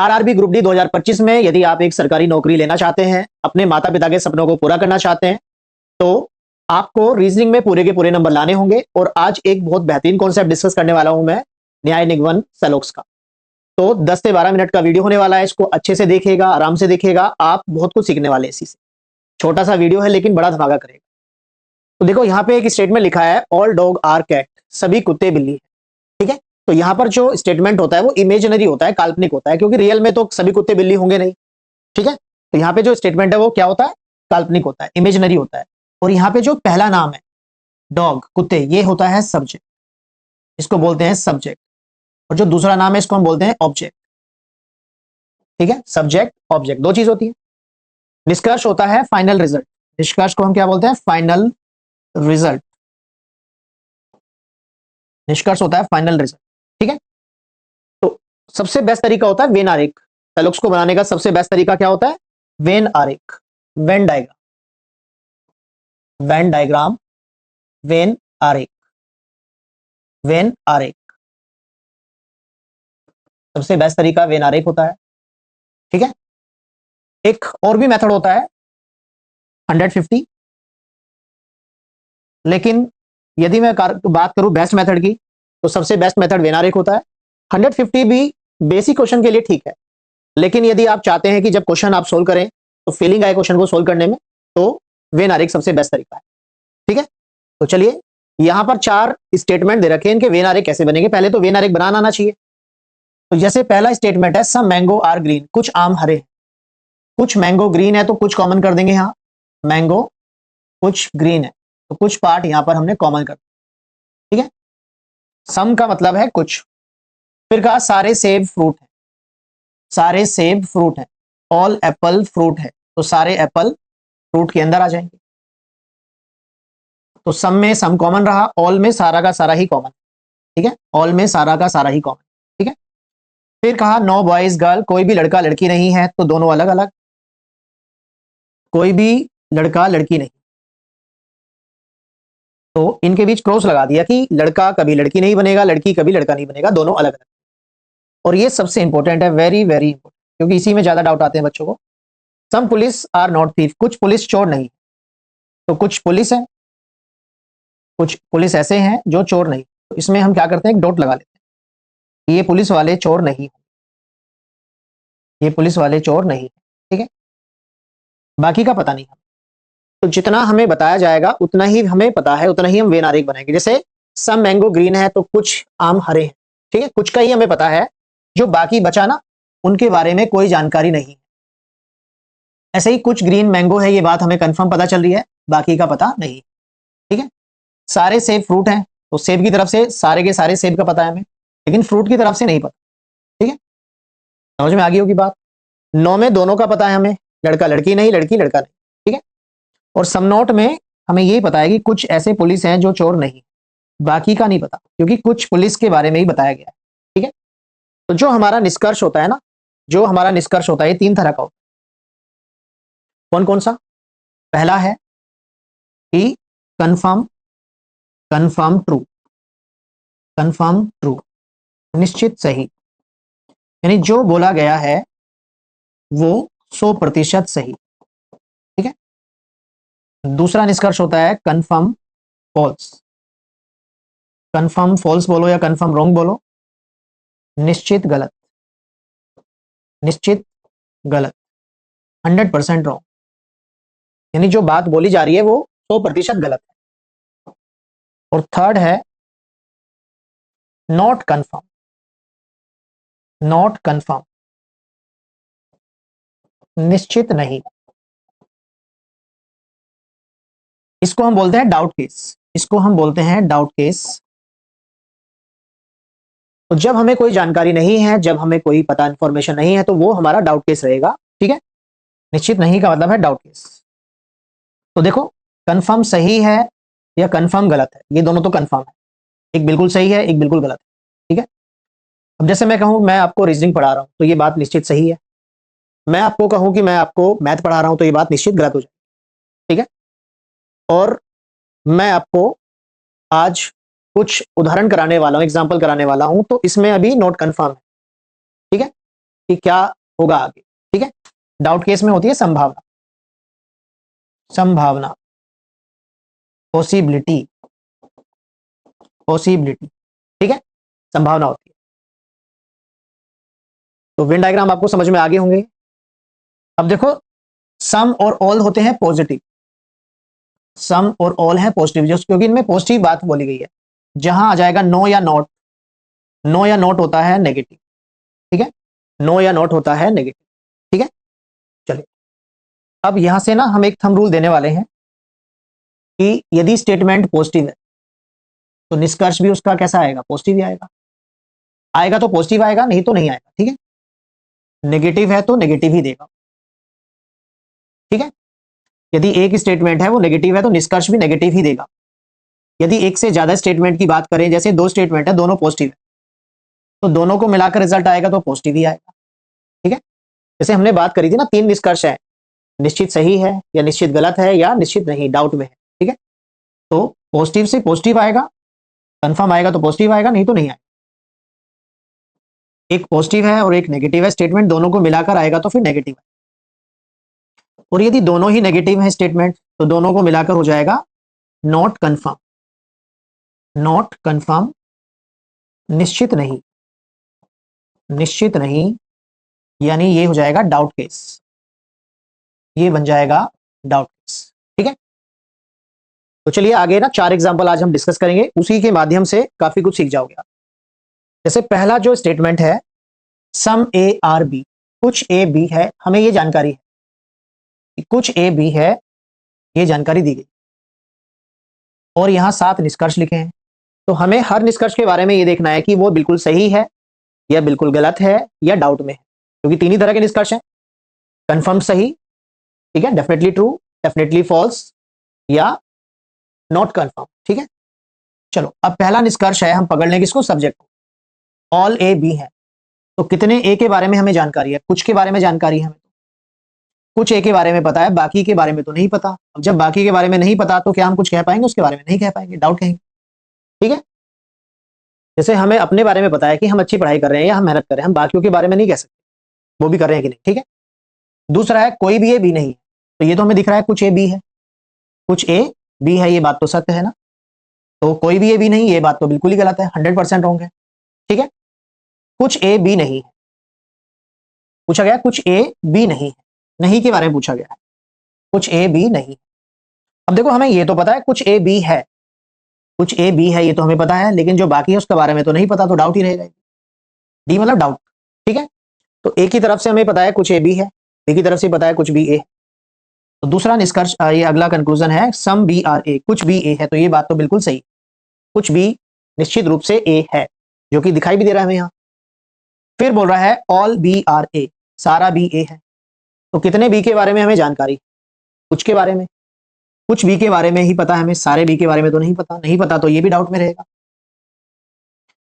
RRB group D 2025 में यदि आप एक सरकारी नौकरी लेना चाहते हैं, अपने माता पिता के सपनों को पूरा करना चाहते हैं, तो आपको रीजनिंग में पूरे के पूरे नंबर लाने होंगे। और आज एक बहुत बेहतरीन कॉन्सेप्ट डिस्कस करने वाला हूं मैं, न्याय निगमन सैलोक्स का। तो 10 से 12 मिनट का वीडियो होने वाला है, इसको अच्छे से देखिएगा, आराम से देखिएगा, आप बहुत कुछ सीखने वाले हैं इसी से। छोटा सा वीडियो है लेकिन बड़ा धमाका करेगा। तो देखो यहाँ पे एक स्टेटमेंट लिखा है, ऑल डॉग आर कैट, सभी कुत्ते बिल्ली है, ठीक है। तो यहाँ पर जो स्टेटमेंट होता है वो इमेजिनरी होता है, काल्पनिक होता है, क्योंकि रियल में तो सभी कुत्ते बिल्ली होंगे नहीं, ठीक है। तो यहाँ पे जो स्टेटमेंट है वो क्या होता है, काल्पनिक होता है, इमेजिनरी होता है। और यहाँ पे जो पहला नाम है डॉग, कुत्ते, ये होता है सब्जेक्ट, इसको बोलते हैं सब्जेक्ट। और जो दूसरा नाम है इसको हम बोलते हैं ऑब्जेक्ट, ठीक है। सब्जेक्ट ऑब्जेक्ट दो चीज होती है। निष्कर्ष होता है फाइनल रिजल्ट, निष्कर्ष को हम क्या बोलते हैं, फाइनल रिजल्ट। निष्कर्ष होता है फाइनल रिजल्ट, ठीक है। तो सबसे बेस्ट तरीका होता है वेन आरेख। सैलोक्स को बनाने का सबसे बेस्ट तरीका क्या होता है, वेन आरेख, Venn diagram, Venn diagram, when आरेख, वेन आरेख। सबसे बेस्ट तरीका वेन आरेख होता है, ठीक है। एक और भी मेथड होता है 150, लेकिन यदि मैं बात करूं बेस्ट मेथड की, तो सबसे बेस्ट मेथड वेन आरेख होता है। 150 भी बेसिक क्वेश्चन के लिए ठीक है, लेकिन यदि आप चाहते हैं कि जब क्वेश्चन आप सोल्व करें तो फीलिंग आए क्वेश्चन को सोल्व करने में, तो वेन आरेख सबसे बेस्ट तरीका है, ठीक है। तो चलिए, यहां पर 4 स्टेटमेंट दे रखे हैं, इनके वेन आरेख कैसे बनेंगे। पहले तो वेन आरेख बनाना आना चाहिए। तो जैसे पहला स्टेटमेंट है, सम मैंगो आर ग्रीन, कुछ आम हरे हैं। कुछ मैंगो ग्रीन है तो कुछ कॉमन कर देंगे, यहां मैंगो कुछ ग्रीन है तो कुछ पार्ट यहां पर हमने कॉमन कर दिया, ठीक है। सम का मतलब है कुछ। फिर कहा सारे सेब फ्रूट है, सारे सेब फ्रूट है। ऑल एप्पल फ्रूट है, तो सारे एप्पल फ्रूट के अंदर आ जाएंगे। तो सम में सम कॉमन रहा, ऑल में सारा का सारा ही कॉमन, ठीक है। ऑल में सारा का सारा ही कॉमन, ठीक है। फिर कहा नो बॉयज गर्ल, कोई भी लड़का लड़की नहीं है, तो दोनों अलग अलग, कोई भी लड़का लड़की नहीं, तो इनके बीच क्रॉस लगा दिया कि लड़का कभी लड़की नहीं बनेगा, लड़की कभी लड़का नहीं बनेगा, दोनों अलग अलग। और ये सबसे इंपॉर्टेंट है, वेरी वेरी इंपॉर्टेंट, क्योंकि इसी में ज्यादा डाउट आते हैं बच्चों को। सम पुलिस आर नॉट थीफ, कुछ पुलिस चोर नहीं, तो कुछ पुलिस है, कुछ पुलिस ऐसे हैं जो चोर नहीं, तो इसमें हम क्या करते हैं, एक डॉट लगा लेते हैं, ये पुलिस वाले चोर नहीं, ये पुलिस वाले चोर नहीं, ठीक है। बाकी का पता नहीं। तो जितना हमें बताया जाएगा उतना ही हमें पता है, उतना ही हम वेन आरेख बनाएंगे। जैसे सम मैंगो ग्रीन है तो कुछ आम हरे हैं, ठीक है, कुछ का ही हमें पता है, जो बाकी बचा ना उनके बारे में कोई जानकारी नहीं। ऐसे ही कुछ ग्रीन मैंगो है, ये बात हमें कंफर्म पता चल रही है, बाकी का पता नहीं, ठीक है। सारे सेब फ्रूट हैं, तो सेब की तरफ से सारे के सारे सेब का पता है हमें, लेकिन फ्रूट की तरफ से नहीं पता, ठीक है। समझ में आ गई होगी बात। 9 में दोनों का पता है हमें, लड़का लड़की नहीं, लड़की लड़का नहीं, ठीक है। और सम नोट में हमें यही पता है कि कुछ ऐसे पुलिस हैं जो चोर नहीं, बाकी का नहीं पता, क्योंकि कुछ पुलिस के बारे में ही बताया गया है, ठीक है। तो जो हमारा निष्कर्ष होता है ना, जो हमारा निष्कर्ष होता है, ये 3 तरह का होता है। कौन कौन सा, पहला है कि confirm, confirm true, confirm true, निश्चित सही, यानी जो बोला गया है वो 100% सही, ठीक है। दूसरा निष्कर्ष होता है कंफर्म फॉल्स, कंफर्म फॉल्स बोलो या कंफर्म रॉन्ग बोलो, निश्चित गलत, निश्चित गलत, 100% रॉन्ग, यानी जो बात बोली जा रही है वो 100% गलत है। और थर्ड है नॉट कंफर्म, नॉट कंफर्म, निश्चित नहीं, इसको हम बोलते हैं डाउट केस, इसको हम बोलते हैं डाउट केस। तो जब हमें कोई जानकारी नहीं है, जब हमें कोई पता इंफॉर्मेशन नहीं है, तो वो हमारा डाउट केस रहेगा, ठीक है। निश्चित नहीं का मतलब है डाउट केस। तो देखो, कंफर्म सही है या कंफर्म गलत है, ये दोनों तो कंफर्म है, एक बिल्कुल सही है, एक बिल्कुल गलत है, ठीक है। अब जैसे मैं कहूं मैं आपको रीजनिंग पढ़ा रहा हूं तो ये बात निश्चित सही है, मैं आपको कहूं कि मैं आपको मैथ पढ़ा रहा हूं तो ये बात निश्चित गलत हो जाए, ठीक है। और मैं आपको आज कुछ उदाहरण कराने वाला हूं, एग्जाम्पल कराने वाला हूं, तो इसमें अभी नॉट कंफर्म है, ठीक है। कि क्या होगा आगे। ठीक है, डाउट केस में होती है संभावना, संभावना, पॉसिबिलिटी, पॉसिबिलिटी। ठीक है, संभावना होती है। तो वेन डायग्राम आपको समझ में आ गए होंगे। अब देखो, सम और ऑल होते हैं पॉजिटिव, सम और ऑल है पॉजिटिव, जो क्योंकि इनमें पॉजिटिव बात बोली गई है। जहां आ जाएगा नो या नॉट, नो या नॉट होता है नेगेटिव। ठीक है, नो या नॉट होता है नेगेटिव। ठीक है, चलिए अब यहां से ना हम एक थंब रूल देने वाले हैं कि यदि स्टेटमेंट पॉजिटिव है तो निष्कर्ष भी उसका कैसा आएगा, पॉजिटिव ही आएगा। आएगा तो पॉजिटिव आएगा, नहीं तो नहीं आएगा। ठीक है, नेगेटिव है तो नेगेटिव ही देगा। ठीक है, यदि एक स्टेटमेंट है वो नेगेटिव है तो निष्कर्ष भी नेगेटिव ही देगा। यदि एक से ज्यादा स्टेटमेंट की बात करें, जैसे दो स्टेटमेंट है दोनों पॉजिटिव है, तो दोनों को मिलाकर रिजल्ट आएगा तो पॉजिटिव ही आएगा। ठीक है, जैसे हमने बात करी थी ना, 3 निष्कर्ष है, निश्चित सही है या निश्चित गलत है या निश्चित नहीं, डाउट में है। ठीक है, तो पॉजिटिव से पॉजिटिव आएगा, कंफर्म आएगा तो पॉजिटिव आएगा, नहीं तो नहीं आएगा। एक पॉजिटिव है और एक नेगेटिव है स्टेटमेंट, दोनों को मिलाकर आएगा तो फिर नेगेटिव है। और यदि दोनों ही नेगेटिव है स्टेटमेंट तो दोनों को मिलाकर हो जाएगा नॉट कंफर्म, नॉट कंफर्म, निश्चित नहीं, निश्चित नहीं, यानी ये हो जाएगा डाउट केस, ये बन जाएगा डाउट केस। ठीक है, तो चलिए आगे ना 4 एग्जांपल आज हम डिस्कस करेंगे, उसी के माध्यम से काफी कुछ सीख जाओगे आप। जैसे पहला जो स्टेटमेंट है सम ए आर बी, कुछ ए बी है, हमें ये जानकारी है कि कुछ ए बी है, ये जानकारी दी गई और यहां 7 निष्कर्ष लिखे हैं। तो हमें हर निष्कर्ष के बारे में ये देखना है कि वो बिल्कुल सही है या बिल्कुल गलत है या डाउट में है, क्योंकि 3 ही तरह के निष्कर्ष हैं, कंफर्म सही, ठीक है, डेफिनेटली ट्रू, डेफिनेटली फॉल्स या नॉट कंफर्म। ठीक है, चलो अब पहला निष्कर्ष है, हम पकड़ लें किसको, सब्जेक्ट को। ऑल ए बी है, तो कितने ए के बारे में हमें जानकारी है, कुछ के बारे में जानकारी है हमें, कुछ ए के बारे में पता है, बाकी के बारे में तो नहीं पता। अब जब बाकी के बारे में नहीं पता तो क्या हम कुछ कह पाएंगे उसके बारे में, नहीं कह पाएंगे, डाउट कहेंगे। ठीक है, जैसे हमें अपने बारे में पता है कि हम अच्छी पढ़ाई कर रहे हैं या हम मेहनत कर रहे हैं, हम बाकियों के बारे में नहीं कह सकते वो भी कर रहे हैं कि नहीं। ठीक है, दूसरा है कोई भी ए बी नहीं है, तो ये तो हमें दिख रहा है कुछ ए बी है, कुछ ए बी है, ये बात तो सत्य है ना। तो कोई भी ए बी नहीं, ये बात तो बिल्कुल ही गलत है, 100% रॉन्ग है। ठीक है, कुछ ए बी नहीं है, पूछा गया कुछ ए बी नहीं है, नहीं के बारे में पूछा गया है, कुछ ए बी नहीं। अब देखो हमें ये तो पता है कुछ ए बी है, कुछ ए बी है ये तो हमें पता है, लेकिन जो बाकी है उसके बारे में तो नहीं पता, तो डाउट ही रहेगा। डी मतलब डाउट। ठीक है, तो ए की तरफ से हमें पता है कुछ ए बी है, बी की तरफ से पता है कुछ बी ए। तो दूसरा निष्कर्ष, ये अगला कंक्लूजन है सम बी आर ए, कुछ बी ए है, तो ये बात तो बिल्कुल सही, कुछ बी निश्चित रूप से ए है, जो कि दिखाई भी दे रहा है हमें यहाँ। फिर बोल रहा है ऑल बी आर ए, सारा बी ए है, तो कितने बी के बारे में हमें जानकारी, कुछ के बारे में, कुछ बी के बारे में ही पता है हमें, सारे बी के बारे में तो नहीं पता, नहीं पता तो ये भी डाउट में रहेगा।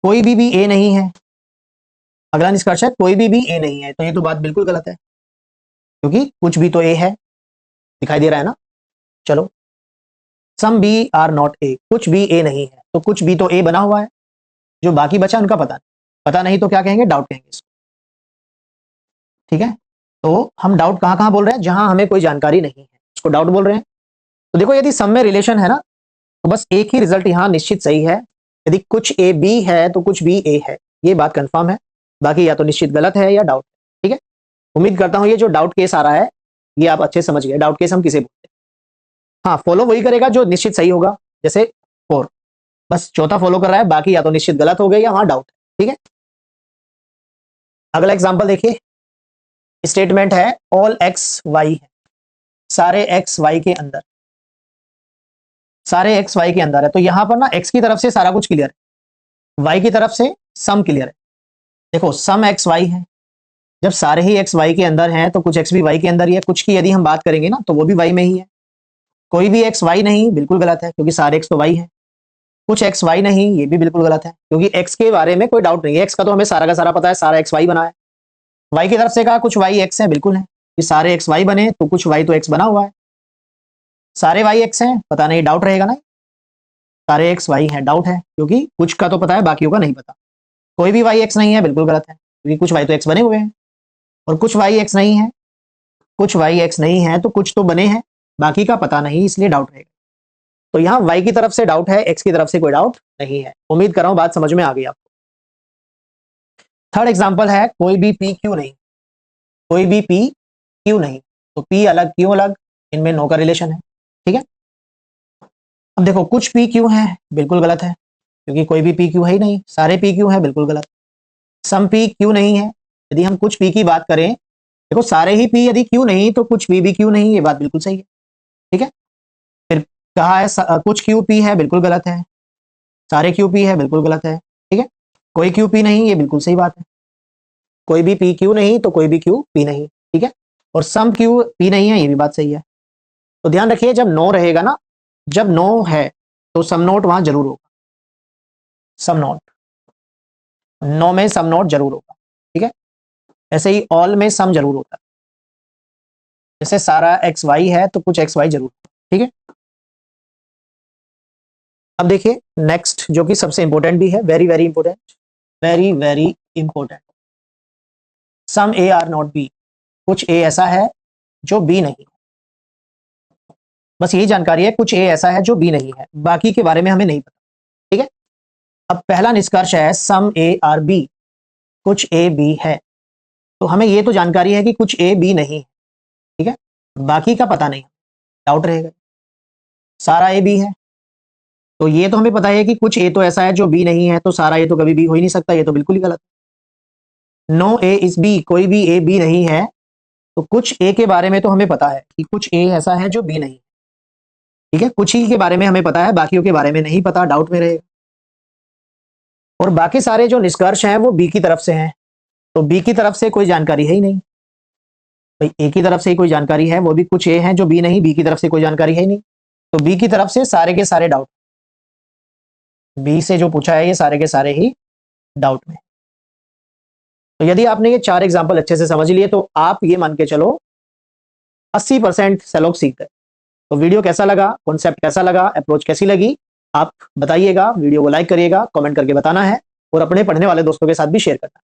कोई भी ए नहीं है, अगला निष्कर्ष है कोई भी ए नहीं है, तो ये तो बात बिल्कुल गलत है, क्योंकि कुछ भी तो ए है, दिखाई दे रहा है ना। चलो some B are not A, कुछ भी ए नहीं है, तो कुछ भी तो ए बना हुआ है, जो बाकी बचा उनका पता नहीं, पता नहीं तो क्या कहेंगे, डाउट कहेंगे इसको। ठीक है, तो हम डाउट कहां कहां बोल रहे हैं, जहां हमें कोई जानकारी नहीं है उसको डाउट बोल रहे हैं। तो देखो यदि सम में रिलेशन है ना, तो बस एक ही रिजल्ट यहां निश्चित सही है, यदि कुछ ए बी है तो कुछ भी ए है, ये बात कंफर्म है, बाकी या तो निश्चित गलत है या डाउट। ठीक है, उम्मीद करता हूं ये जो डाउट केस आ रहा है ये आप अच्छे समझ गए, डाउट केस हम किसे बोलते हैं। हाँ, फॉलो वही करेगा जो निश्चित सही होगा, जैसे 4, बस चौथा फॉलो कर रहा है, बाकी या तो निश्चित गलत हो गई या वहां डाउट है। ठीक है, अगला एग्जाम्पल देखिए, स्टेटमेंट है ऑल एक्स वाई है, सारे एक्स वाई के अंदर, सारे एक्स वाई के अंदर है, तो यहां पर ना एक्स की तरफ से सारा कुछ क्लियर है, वाई की तरफ से सम क्लियर है। देखो सम एक्स वाई है, जब सारे ही एक्स वाई के अंदर हैं तो कुछ एक्स भी वाई के अंदर ही है, कुछ की यदि हम बात करेंगे ना तो वो भी वाई में ही है। कोई भी एक्स वाई नहीं, बिल्कुल गलत है, क्योंकि सारे एक्स तो वाई है। कुछ एक्स वाई नहीं, ये भी बिल्कुल गलत है, क्योंकि एक्स के बारे में कोई डाउट नहीं है, एक्स का तो हमें सारा का सारा पता है, सारा एक्स वाई बना है। वाई की तरफ से कहा कुछ वाई एक्स है, बिल्कुल है कि सारे एक्स वाई बने तो कुछ वाई तो एक्स बना हुआ है, सारे वाई एक्स हैं, पता नहीं, डाउट रहेगा ना, सारे एक्स वाई है, डाउट है, क्योंकि कुछ का तो पता है बाकियों का नहीं पता। कोई भी वाई एक्स नहीं है, बिल्कुल गलत है, क्योंकि कुछ वाई तो एक्स बने हुए हैं। और कुछ वाई एक्स नहीं है, कुछ वाई एक्स नहीं है, तो कुछ तो बने हैं, बाकी का पता नहीं, इसलिए डाउट रहेगा। तो यहां वाई की तरफ से डाउट है, एक्स की तरफ से कोई डाउट नहीं है। उम्मीद कर रहा हूं बात समझ में आ गई आपको। थर्ड एग्जांपल है कोई भी पी क्यू नहीं, कोई भी पी क्यू नहीं, तो पी अलग क्यू अलग, इनमें नो का रिलेशन है। ठीक है, अब देखो कुछ पी क्यू है, बिल्कुल गलत है, क्योंकि कोई भी पी क्यू है ही नहीं, सारे पी क्यू है, बिल्कुल गलत। सम पी क्यू नहीं है, यदि हम कुछ पी की बात करें, देखो सारे ही पी यदि क्यू नहीं तो कुछ पी भी क्यू नहीं, ये बात बिल्कुल सही है। ठीक है, फिर कहा है कुछ क्यू पी है, बिल्कुल गलत है। सारे क्यू पी है, बिल्कुल गलत है। ठीक है, कोई क्यू पी नहीं, ये बिल्कुल सही बात है। कोई भी पी क्यू नहीं तो कोई भी क्यू पी नहीं। ठीक है, और सम क्यू पी नहीं है, ये भी बात सही है। तो ध्यान रखिए जब नो रहेगा ना, जब नो है तो सम नोट वहां जरूर होगा, सम नोट, नो में सम नोट जरूर होगा। ठीक है, ऐसे ही ऑल में सम जरूर होता है, जैसे सारा एक्स वाई है तो कुछ एक्स वाई जरूर। ठीक है, अब देखिए नेक्स्ट जो कि सबसे इंपॉर्टेंट भी है, very very important, very very important, some A are not B, कुछ ए ऐसा है जो बी नहीं। बस यही जानकारी है, कुछ ए ऐसा है जो बी नहीं है, बाकी के बारे में हमें नहीं पता। ठीक है, अब पहला निष्कर्ष है सम ए आर बी, कुछ ए बी है, तो हमें ये तो जानकारी है कि कुछ ए बी नहीं है। ठीक है, बाकी का पता नहीं, डाउट रहेगा। सारा ए बी है, तो ये तो हमें पता है कि कुछ ए तो ऐसा है जो बी नहीं है, तो सारा ए तो कभी बी हो ही नहीं सकता, ये तो बिल्कुल ही गलत है। नो ए इज बी, कोई भी ए बी नहीं है, तो कुछ ए के बारे में तो हमें पता है कि कुछ ए ऐसा है जो बी नहीं है। ठीक है, कुछ ही के बारे में हमें पता है, बाकियों के बारे में नहीं पता, डाउट में रहेगा। और बाकी सारे जो निष्कर्ष हैं वो बी की तरफ से हैं, तो बी की तरफ से कोई जानकारी है ही नहीं। भाई ए की तरफ से ही कोई जानकारी है, वो भी कुछ ए हैं जो बी नहीं, बी की तरफ से कोई जानकारी है ही नहीं, तो बी की तरफ से सारे के सारे डाउट, बी से जो पूछा है ये सारे के सारे ही डाउट में। तो यदि आपने ये 4 एग्जाम्पल अच्छे से समझ लिए तो आप ये मान के चलो 80% सेलोक सीख गए। तो वीडियो कैसा लगा, कॉन्सेप्ट कैसा लगा, अप्रोच कैसी लगी, आप बताइएगा। वीडियो को लाइक करिएगा, कमेंट करके बताना है, और अपने पढ़ने वाले दोस्तों के साथ भी शेयर करना है।